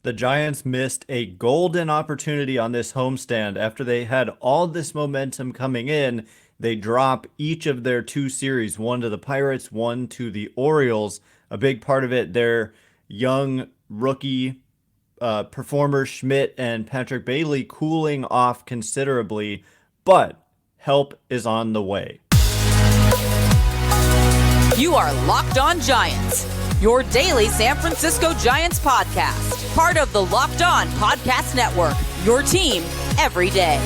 The Giants missed a golden opportunity on this homestand after they had all this momentum coming in. They drop each of their two series, one to the Pirates, one to the Orioles. A big part of it, their young rookie performers Schmitt and Patrick Bailey cooling off considerably, but help is on the way. You are Locked On Giants, your daily San Francisco Giants podcast, part of the Locked On Podcast Network, your team every day.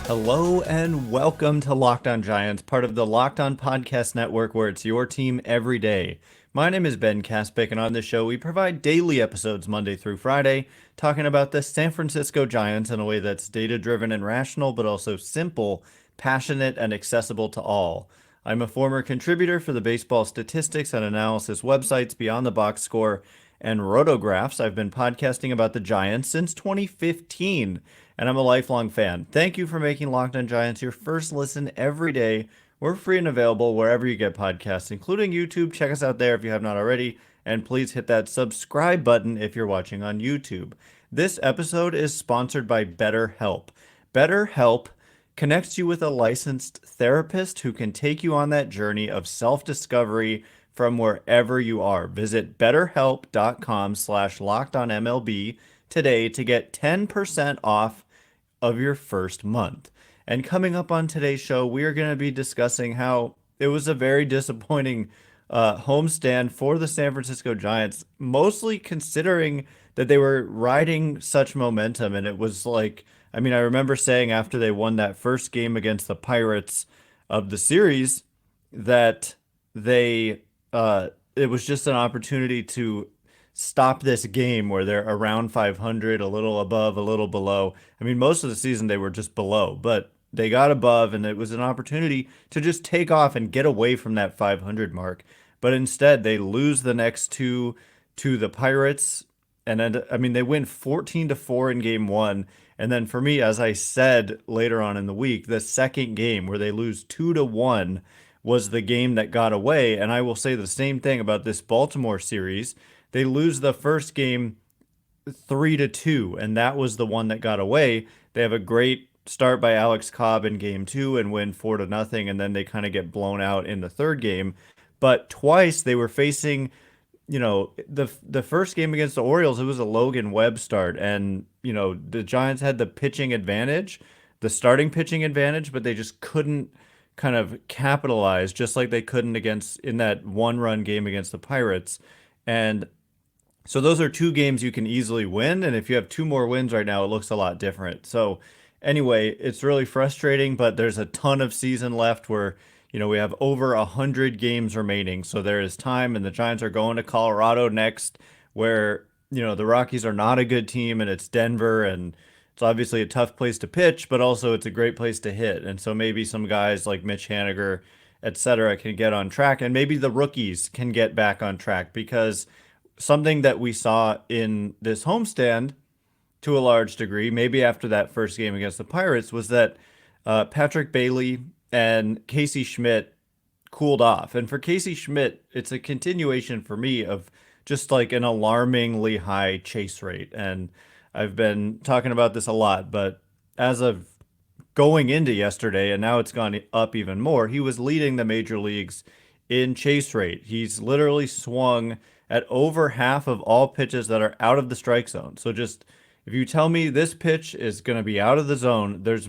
Hello and welcome to Locked On Giants, part of the Locked On Podcast Network, where it's your team every day. My name is Ben Kaspick, and on this show we provide daily episodes Monday through Friday, talking about the San Francisco Giants in a way that's data-driven and rational, but also simple, passionate, and accessible to all. I'm a former contributor for the baseball statistics and analysis websites Beyond the Box Score and Rotographs. I've been podcasting about the Giants since 2015, and I'm a lifelong fan. Thank you for making Locked On Giants your first listen every day. We're free and available wherever you get podcasts, including YouTube. Check us out there if you have not already, and please hit that subscribe button if you're watching on YouTube. This episode is sponsored by BetterHelp. BetterHelp connects you with a licensed therapist who can take you on that journey of self-discovery from wherever you are. Visit betterhelp.com/lockedonmlb today to get 10% off of your first month. And coming up on today's show, we are going to be discussing how it was a very disappointing homestand for the San Francisco Giants, mostly considering that they were riding such momentum. And it was like, I mean, I remember saying after they won that first game against the Pirates of the series that it was just an opportunity to stop this game where they're around 500, a little above, a little below. I mean, most of the season they were just below, but they got above, and it was an opportunity to just take off and get away from that 500 mark. But instead, they lose the next two to the Pirates, and then, I mean, they win 14-4 in game one. And then for me, as I said later on in the week, the second game where they lose 2-1 was the game that got away. And I will say the same thing about this Baltimore series. They lose the first game 3-2, and that was the one that got away. They have a great start by Alex Cobb in game two and win 4-0, and then they kind of get blown out in the third game. But twice they were facing, the first game against the Orioles, it was a Logan Webb start, and the Giants had the pitching advantage, the starting pitching advantage, but they just couldn't kind of capitalize, just like they couldn't in that one-run game against the Pirates. And so those are two games you can easily win, and if you have two more wins right now, it looks a lot different. So anyway, it's really frustrating, but there's a ton of season left where, we have over 100 games remaining. So there is time, and the Giants are going to Colorado next, where, the Rockies are not a good team, and it's Denver, and it's obviously a tough place to pitch, but also it's a great place to hit. And so maybe some guys like Mitch Haniger, et cetera, can get on track, and maybe the rookies can get back on track, because something that we saw in this homestand to a large degree, maybe after that first game against the Pirates, was that Patrick Bailey and Casey Schmitt cooled off. And for Casey Schmitt, it's a continuation for me of just like an alarmingly high chase rate. And I've been talking about this a lot, but as of going into yesterday, and now it's gone up even more, he was leading the major leagues in chase rate. He's literally swung at over half of all pitches that are out of the strike zone. So just, if you tell me this pitch is going to be out of the zone, there's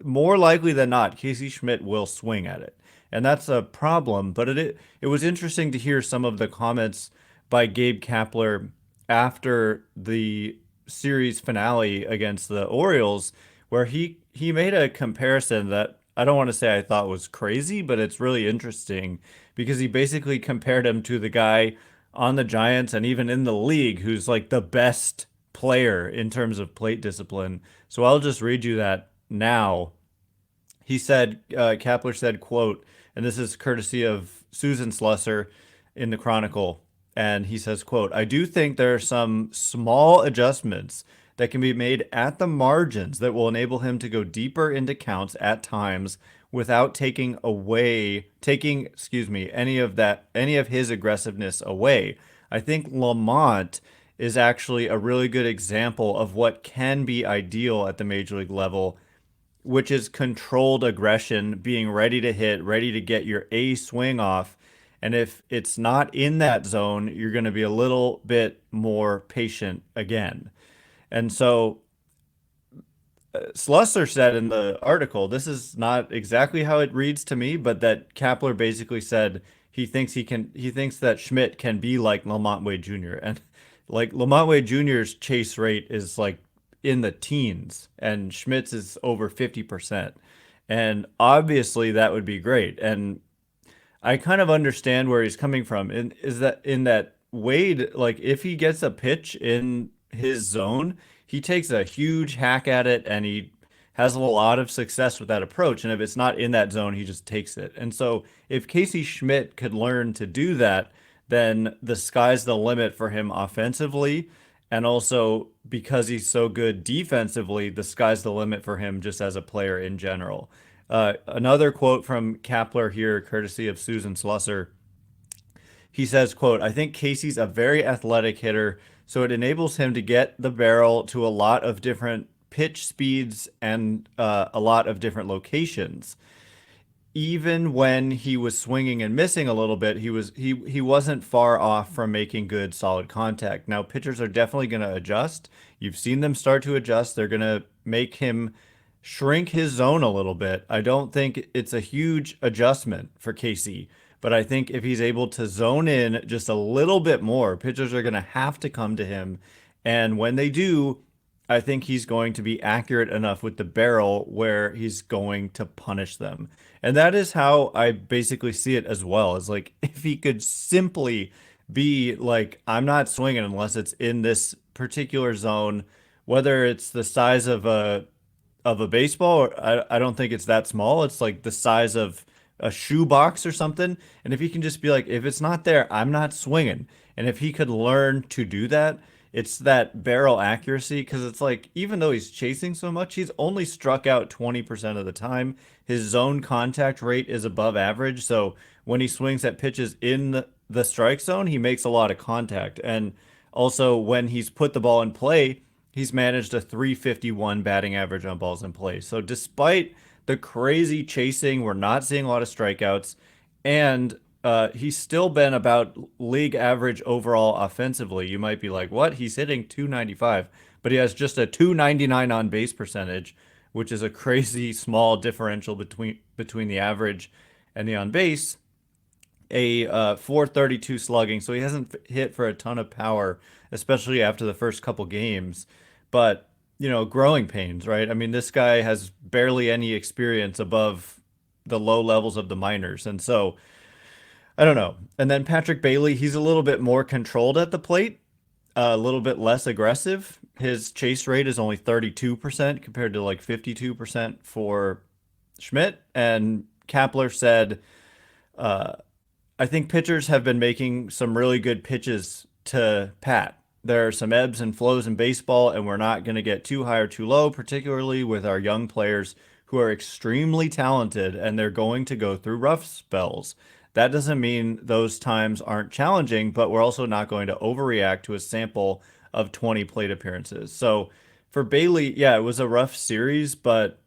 more likely than not, Casey Schmitt will swing at it. And that's a problem. But it was interesting to hear some of the comments by Gabe Kapler after the series finale against the Orioles, where he made a comparison that I don't want to say I thought was crazy, but it's really interesting, because he basically compared him to the guy on the Giants and even in the league who's like the best player in terms of plate discipline. So I'll just read you that now. He said, Kapler said, quote, and this is courtesy of Susan Slusser in the Chronicle, and he says, quote, "I do think there are some small adjustments that can be made at the margins that will enable him to go deeper into counts at times without excuse me, any of his aggressiveness away. I think Lamont is actually a really good example of what can be ideal at the major league level, which is controlled aggression, being ready to hit, ready to get your A swing off. And if it's not in that zone, you're going to be a little bit more patient again. And so Slusser said in the article, this is not exactly how it reads to me, but that Kapler basically said he thinks that Schmitt can be like Lamont Wade Jr. And like Lamont Wade Jr.'s chase rate is like in the teens and Schmidt's is over 50%. And obviously that would be great. And I kind of understand where he's coming from. And is that in that Wade, like if he gets a pitch in his zone, he takes a huge hack at it and he has a lot of success with that approach. And if it's not in that zone, he just takes it. And so if Casey Schmitt could learn to do that, then the sky's the limit for him offensively. And also because he's so good defensively, the sky's the limit for him just as a player in general. Another quote from Kapler here, courtesy of Susan Slusser. He says, quote, I think Casey's a very athletic hitter, so it enables him to get the barrel to a lot of different pitch speeds and a lot of different locations. Even when he was swinging and missing a little bit, he wasn't far off from making good solid contact. Now pitchers are definitely going to adjust. You've seen them start to adjust. They're going to make him shrink his zone a little bit. I don't think it's a huge adjustment for Casey, but I think if he's able to zone in just a little bit more, pitchers are going to have to come to him. And when they do, I think he's going to be accurate enough with the barrel where he's going to punish them. And that is how I basically see it as well. Is like if he could simply be like, I'm not swinging unless it's in this particular zone, whether it's the size of a baseball, or I don't think it's that small. It's like the size of a shoebox or something. And if he can just be like, if it's not there, I'm not swinging. And if he could learn to do that, it's that barrel accuracy. Because it's like, even though he's chasing so much, he's only struck out 20% of the time. His zone contact rate is above average. So when he swings at pitches in the strike zone, he makes a lot of contact. And also when he's put the ball in play, he's managed a 351 batting average on balls in play. So despite the crazy chasing, we're not seeing a lot of strikeouts, and he's still been about league average overall offensively. You might be like, what? He's hitting 295, but he has just a 299 on base percentage, which is a crazy small differential between the average and the on base. A 432 slugging, so he hasn't hit for a ton of power, especially after the first couple games. But, you know, growing pains, right? I mean, this guy has barely any experience above the low levels of the minors. And so, I don't know. And then Patrick Bailey, he's a little bit more controlled at the plate, a little bit less aggressive. His chase rate is only 32% compared to like 52% for Schmitt. And Kapler said, I think pitchers have been making some really good pitches to Pat. There are some ebbs and flows in baseball, and we're not going to get too high or too low, particularly with our young players who are extremely talented and they're going to go through rough spells. That doesn't mean those times aren't challenging, but we're also not going to overreact to a sample of 20 plate appearances. So for Bailey, yeah, it was a rough series, but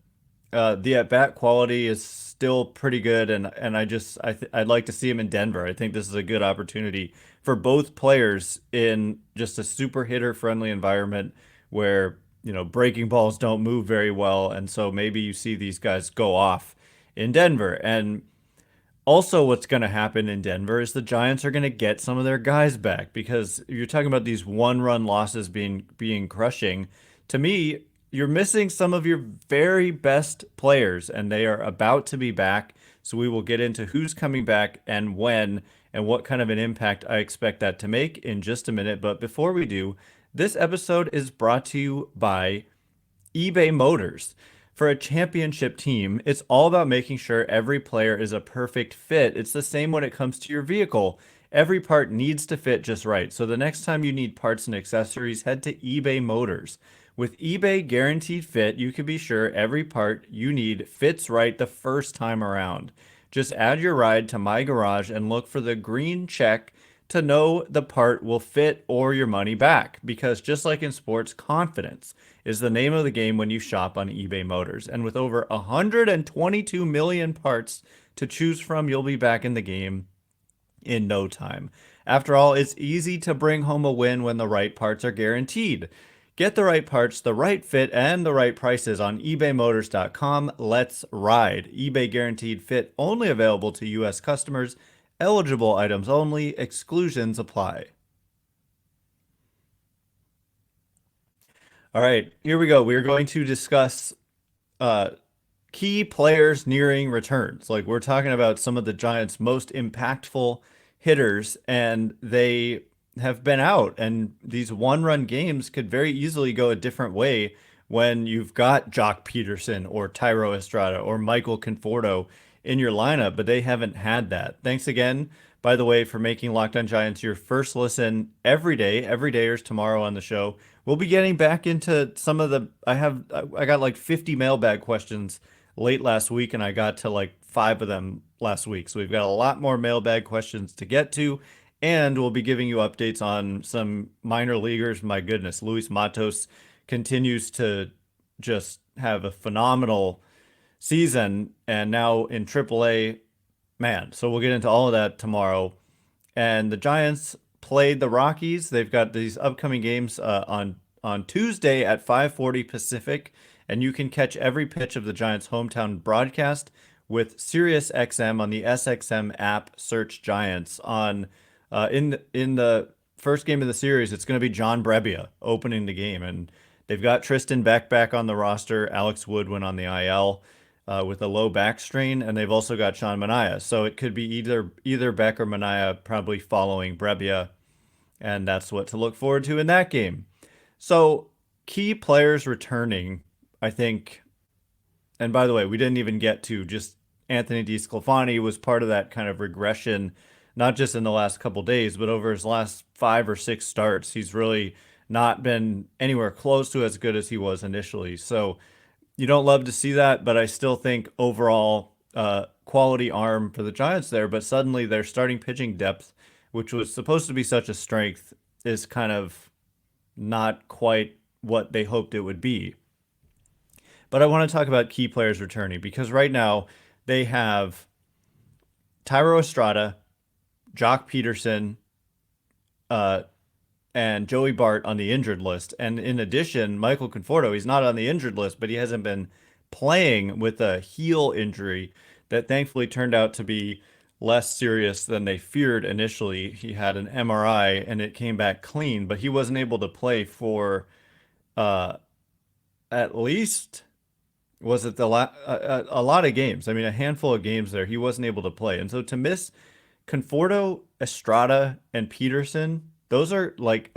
the at bat quality is still pretty good, and I'd like to see him in Denver. I think this is a good opportunity for both players in just a super hitter friendly environment where, you know, breaking balls don't move very well, and so maybe you see these guys go off in Denver. And also what's going to happen in Denver is the Giants are going to get some of their guys back, because you're talking about these one-run losses being crushing. To me, you're missing some of your very best players, and they are about to be back. So we will get into who's coming back and when and what kind of an impact I expect that to make in just a minute. But before we do, this episode is brought to you by eBay Motors. For a championship team, it's all about making sure every player is a perfect fit. It's the same when it comes to your vehicle. Every part needs to fit just right. So the next time you need parts and accessories, head to eBay Motors. With eBay Guaranteed Fit, you can be sure every part you need fits right the first time around. Just add your ride to My Garage and look for the green check to know the part will fit or your money back. Because just like in sports, confidence is the name of the game when you shop on eBay Motors. And with over 122 million parts to choose from, you'll be back in the game in no time. After all, it's easy to bring home a win when the right parts are guaranteed. Get the right parts, the right fit, and the right prices on ebaymotors.com. Let's ride. eBay Guaranteed Fit only available to U.S. customers. Eligible items only. Exclusions apply. All right, here we go. We are going to discuss uh, key players nearing returns. Like we're talking about some of the Giants' most impactful hitters, and they have been out. And these one-run games could very easily go a different way when you've got Joc Pederson or Thairo Estrada or Michael Conforto in your lineup, but they haven't had that. Thanks again, by the way, for making Locked On Giants your first listen every day. Every day is tomorrow on the show. We'll be getting back into some of the. I got like 50 mailbag questions late last week, and I got to like 5 of them last week. So we've got a lot more mailbag questions to get to, and we'll be giving you updates on some minor leaguers. My goodness, Luis Matos continues to just have a phenomenal season, and now in AAA, man. So we'll get into all of that tomorrow. And the Giants played the Rockies. They've got these upcoming games on Tuesday at 5:40 Pacific, and you can catch every pitch of the Giants' hometown broadcast with SiriusXM on the SXM app. Search Giants on in the first game of the series. It's going to be John Brebbia opening the game, and they've got Tristan Beck back on the roster. Alex Wood went on the IL. With a low back strain, and they've also got Sean Manaea. So it could be either Beck or Manaea probably following Brebbia, and that's what to look forward to in that game. So key players returning, I think, and by the way, we didn't even get to just Anthony DeSclafani was part of that kind of regression, not just in the last couple days, but over his last 5 or 6 starts. He's really not been anywhere close to as good as he was initially. So you don't love to see that, but I still think overall quality arm for the Giants there. But suddenly their starting pitching depth, which was supposed to be such a strength, is kind of not quite what they hoped it would be. But I want to talk about key players returning because right now they have Thairo Estrada, Joc Pederson, and Joey Bart on the injured list. And in addition, Michael Conforto, he's not on the injured list, but he hasn't been playing with a heel injury that thankfully turned out to be less serious than they feared initially. He had an MRI and it came back clean, but he wasn't able to play for at least was it a lot of games. I mean, a handful of games there. He wasn't able to play. And so to miss Conforto, Estrada, and Pederson, those are like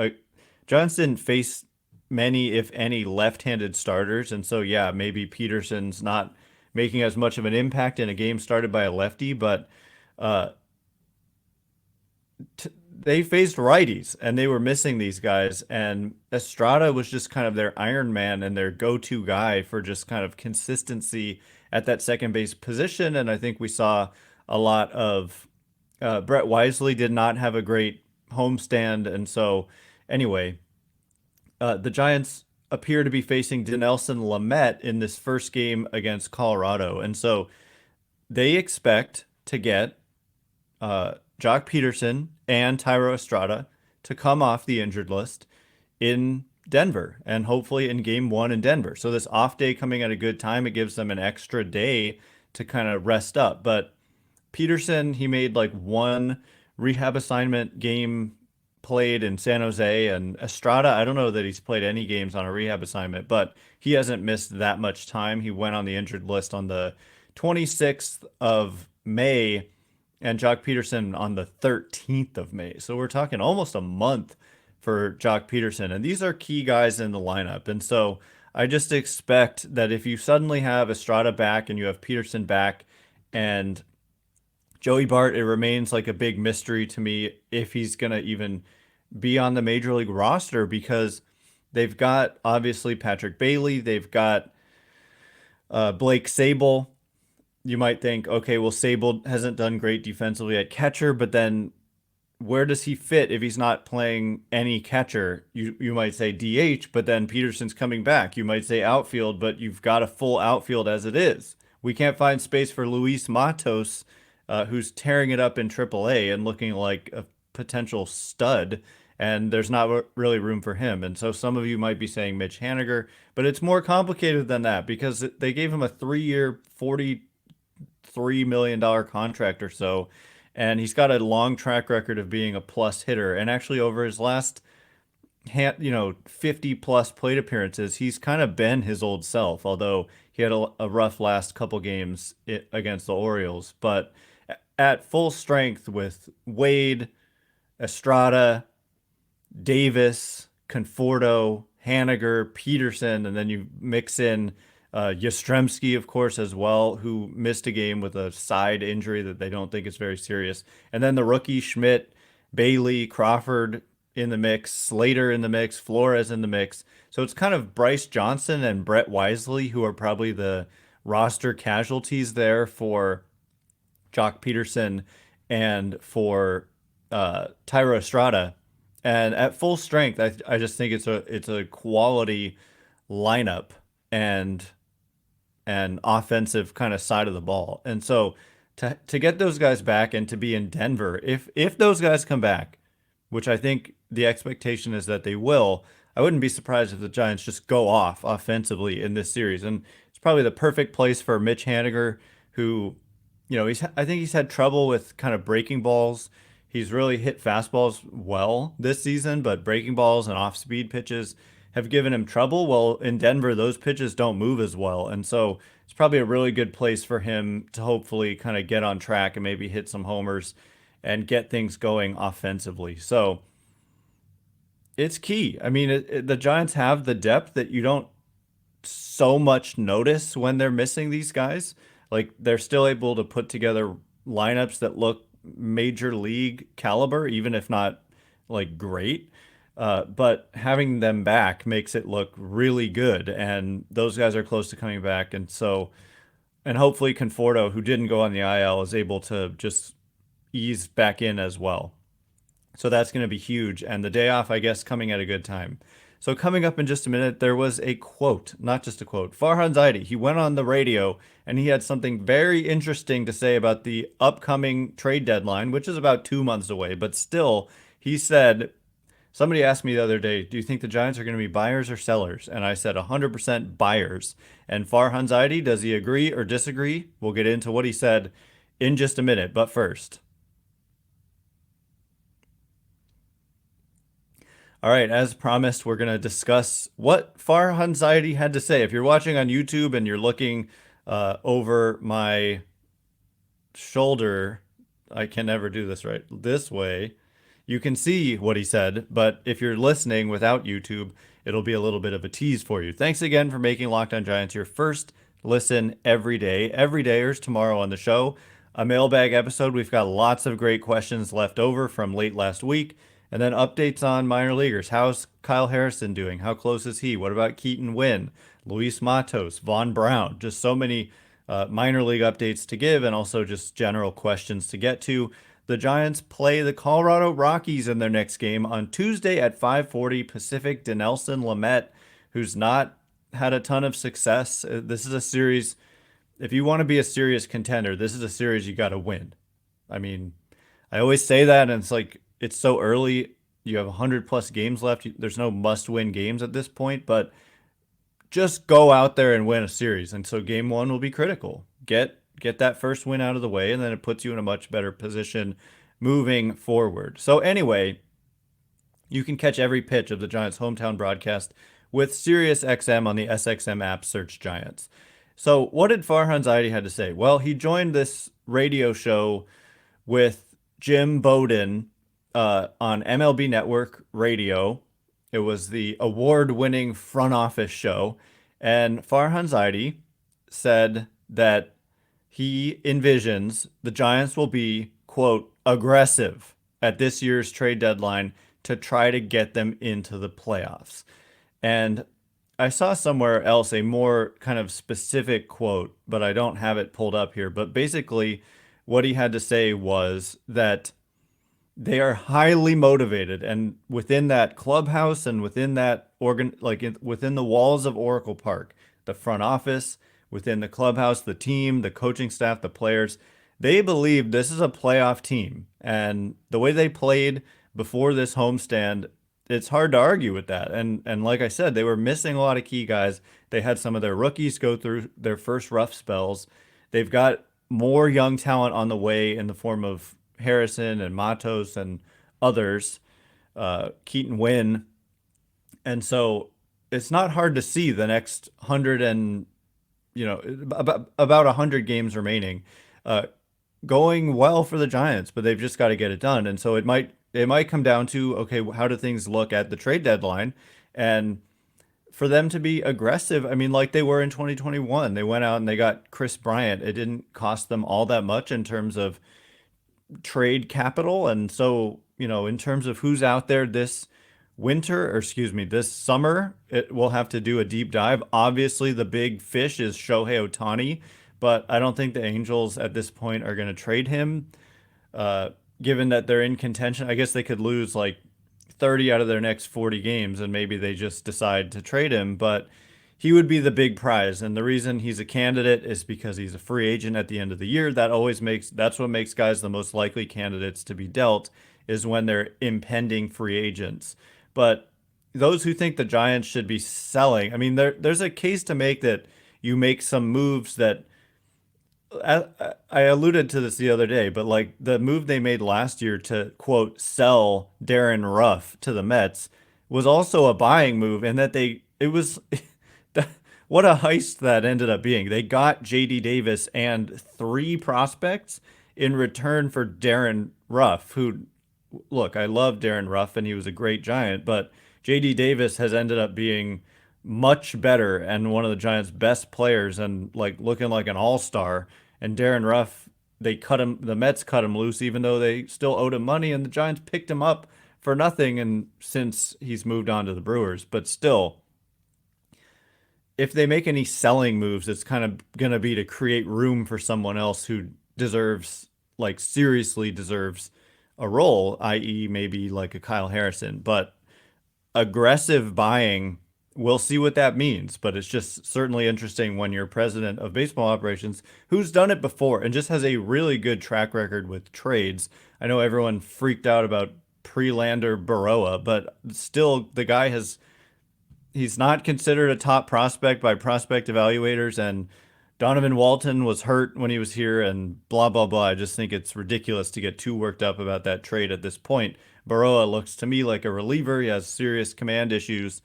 Giants didn't face many, if any, left-handed starters, and so yeah, maybe Pederson's not making as much of an impact in a game started by a lefty, but uh, they faced righties and they were missing these guys, and Estrada was just kind of their Iron Man and their go-to guy for just kind of consistency at that second base position, and I think we saw a lot of Brett Wisely did not have a great homestand. And so, anyway, the Giants appear to be facing Dinelson Lamet in this first game against Colorado. And so they expect to get Joc Pederson and Thairo Estrada to come off the injured list in Denver and hopefully in game 1 in Denver. So this off day coming at a good time, it gives them an extra day to kind of rest up. But Pederson, he made like one rehab assignment game played in San Jose, and Estrada, I don't know that he's played any games on a rehab assignment, but he hasn't missed that much time. He went on the injured list on the 26th of May and Joc Pederson on the 13th of May. So we're talking almost a month for Joc Pederson, and these are key guys in the lineup. And so I just expect that if you suddenly have Estrada back and you have Pederson back and Joey Bart, it remains like a big mystery to me if he's going to even be on the major league roster because They've got obviously Patrick Bailey. They've got Blake Sable. You might think, okay, well, Sable hasn't done great defensively at catcher, but then where does he fit if he's not playing any catcher? You might say DH, but then Pederson's coming back. You might say outfield, but you've got a full outfield as it is. We can't find space for Luis Matos, who's tearing it up in AAA and looking like a potential stud, and there's not really room for him. And so some of you might be saying Mitch Haniger, but it's more complicated than that because they gave him a 3-year, $43 million contract or so, and he's got a long track record of being a plus hitter. And actually, over his last 50 plus plate appearances, he's kind of been his old self, although he had a rough last couple games against the Orioles. But at full strength with Wade, Estrada, Davis, Conforto, Haniger, Pederson, and then you mix in Yastrzemski, of course, as well, who missed a game with a side injury that they don't think is very serious. And then the rookie Schmitt, Bailey, Crawford in the mix, Slater in the mix, Flores in the mix. So it's kind of Bryce Johnson and Brett Wisely who are probably the roster casualties there for Joc Pederson and for Thairo Estrada. And at full strength, I just think it's a quality lineup and an offensive kind of side of the ball. And so to get those guys back and to be in Denver, if those guys come back, which I think the expectation is that they will, I wouldn't be surprised if the Giants just go off offensively in this series. And it's probably the perfect place for Mitch Haniger, who, I think he's had trouble with kind of breaking balls. He's really hit fastballs well this season, but breaking balls and off-speed pitches have given him trouble. Well, in Denver, those pitches don't move as well. And so it's probably a really good place for him to hopefully kind of get on track and maybe hit some homers and get things going offensively. So it's key. I mean, the Giants have the depth that you don't so much notice when they're missing these guys. Like, they're still able to put together lineups that look major league caliber, even if not like great. But having them back makes it look really good, and those guys are close to coming back. And so, and hopefully Conforto, who didn't go on the IL, is able to just ease back in as well. So that's going to be huge. And the day off, I guess, coming at a good time. So coming up in just a minute, there was a quote, not just a quote. Farhan Zaidi, he went on the radio and he had something very interesting to say about the upcoming trade deadline, which is about 2 months away. But still, he said, somebody asked me the other day, do you think the Giants are going to be buyers or sellers? And I said 100% buyers. And Farhan Zaidi, does he agree or disagree? We'll get into what he said in just a minute. But first, all right, as promised, we're going to discuss what Farhan Zaidi had to say. If you're watching on YouTube and you're looking over my shoulder, I can never do this right, this way, you can see what he said. But if you're listening without YouTube, it'll be a little bit of a tease for you. Thanks again for making Locked On Giants your first listen every day. Every dayers tomorrow on the show, a mailbag episode. We've got lots of great questions left over from late last week. And then updates on minor leaguers. How's Kyle Harrison doing? How close is he? What about Keaton Winn, Luis Matos, Vaughn Brown? Just so many minor league updates to give, and also just general questions to get to. The Giants play the Colorado Rockies in their next game on Tuesday at 5:40 Pacific. Dinelson Lamet, who's not had a ton of success. This is a series, if you want to be a serious contender, this is a series you got to win. I mean, I always say that, and it's like, it's so early. You have 100 plus games left. There's no must-win games at this point, but just go out there and win a series. And so game one will be critical. Get that first win out of the way, and then it puts you in a much better position moving forward. So anyway, you can catch every pitch of the Giants' hometown broadcast with SiriusXM on the SXM app. Search Giants. So what did Farhan Zaidi had to say? Well, he joined this radio show with Jim Bowden on MLB Network Radio. It was the award-winning front office show. And Farhan Zaidi said that he envisions the Giants will be, quote, aggressive at this year's trade deadline to try to get them into the playoffs. And I saw somewhere else a more kind of specific quote, but I don't have it pulled up here. But basically, what he had to say was that they are highly motivated, and within that clubhouse and within that within the walls of Oracle Park, the front office, within the clubhouse, the team, the coaching staff, the players, they believe this is a playoff team. And the way they played before this homestand, it's hard to argue with that. And like I said, they were missing a lot of key guys. They had some of their rookies go through their first rough spells. They've got more young talent on the way in the form of Harrison and Matos and others, Keaton Wynn. And so it's not hard to see the next 100 and, about 100 games remaining, uh, going well for the Giants, but they've just got to get it done. And so it might come down to, okay, how do things look at the trade deadline? And for them to be aggressive, I mean, like they were in 2021, they went out and they got Chris Bryant. It didn't cost them all that much in terms of trade capital. And so, in terms of who's out there this winter, or excuse me, this summer, we'll have to do a deep dive. Obviously, the big fish is Shohei Ohtani, but I don't think the Angels at this point are going to trade him. Given that they're in contention, I guess they could lose like 30 out of their next 40 games and maybe they just decide to trade him, but he would be the big prize. And the reason he's a candidate is because he's a free agent at the end of the year. That's what makes guys the most likely candidates to be dealt, is when they're impending free agents. But those who think the Giants should be selling, I mean, there's a case to make that you make some moves that I alluded to this the other day, but like the move they made last year to quote sell Darren Ruff to the Mets was also a buying move, and that it was what a heist that ended up being. They got JD Davis and three prospects in return for Darren Ruff, who, look, I love Darren Ruff and he was a great Giant, but JD Davis has ended up being much better and one of the Giants' best players and like looking like an all-star. And Darren Ruff, the Mets cut him loose even though they still owed him money, and the Giants picked him up for nothing, and since he's moved on to the Brewers. But still, if they make any selling moves, it's kind of going to be to create room for someone else who seriously deserves a role, i.e. maybe like a Kyle Harrison. But aggressive buying, we'll see what that means. But it's just certainly interesting when you're president of baseball operations, who's done it before and just has a really good track record with trades. I know everyone freaked out about Prelander Baroa, but still the guy he's not considered a top prospect by prospect evaluators, and Donovan Walton was hurt when he was here and blah, blah, blah. I just think it's ridiculous to get too worked up about that trade at this point. Baroa looks to me like a reliever. He has serious command issues,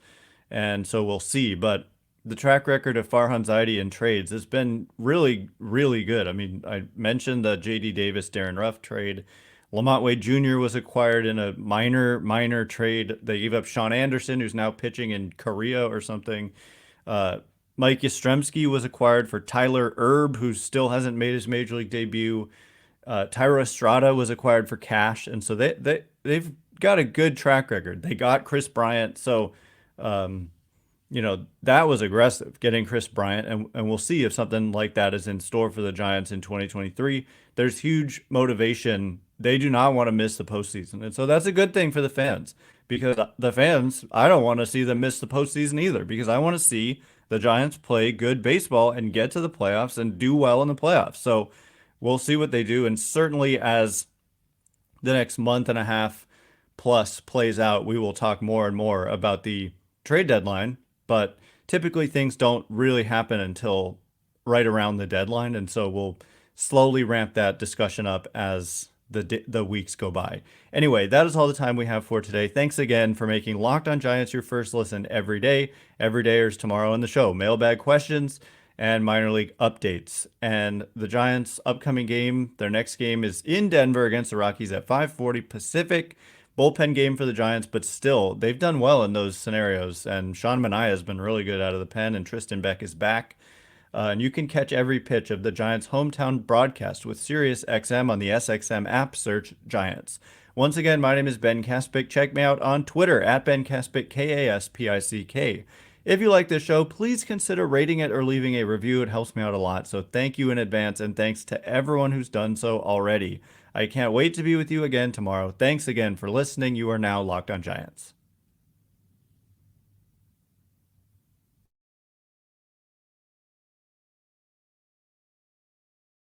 and so we'll see. But the track record of Farhan Zaidi in trades has been really, really good. I mean, I mentioned the JD Davis, Darren Ruff trade. Lamont Wade Jr. was acquired in a minor trade. They gave up Sean Anderson, who's now pitching in Korea or something. Mike Yastrzemski was acquired for Tyler Erb, who still hasn't made his major league debut. Thairo Estrada was acquired for cash, and so they've got a good track record. They got Chris Bryant, so that was aggressive, getting Chris Bryant, and we'll see if something like that is in store for the Giants in 2023. There's huge motivation. They do not want to miss the postseason, and so that's a good thing for the fans, because the fans, I don't want to see them miss the postseason either, because I want to see the Giants play good baseball and get to the playoffs and do well in the playoffs. So we'll see what they do, and certainly as the next month and a half plus plays out, we will talk more and more about the trade deadline, but typically things don't really happen until right around the deadline, and so we'll slowly ramp that discussion up as the weeks go by. Anyway, that is all the time we have for today. Thanks again for making Locked On Giants your first listen every day. Every day is tomorrow in the show. Mailbag questions and minor league updates. And the Giants' upcoming game, their next game is in Denver against the Rockies at 5:40 Pacific. Bullpen game for the Giants, but still, they've done well in those scenarios. And Sean Manaea has been really good out of the pen, and Tristan Beck is back. And you can catch every pitch of the Giants' hometown broadcast with SiriusXM on the SXM app. Search Giants. Once again, my name is Ben Kaspick. Check me out on Twitter at Ben Kaspick, Kaspick. If you like this show, please consider rating it or leaving a review. It helps me out a lot. So thank you in advance, and thanks to everyone who's done so already. I can't wait to be with you again tomorrow. Thanks again for listening. You are now Locked On Giants.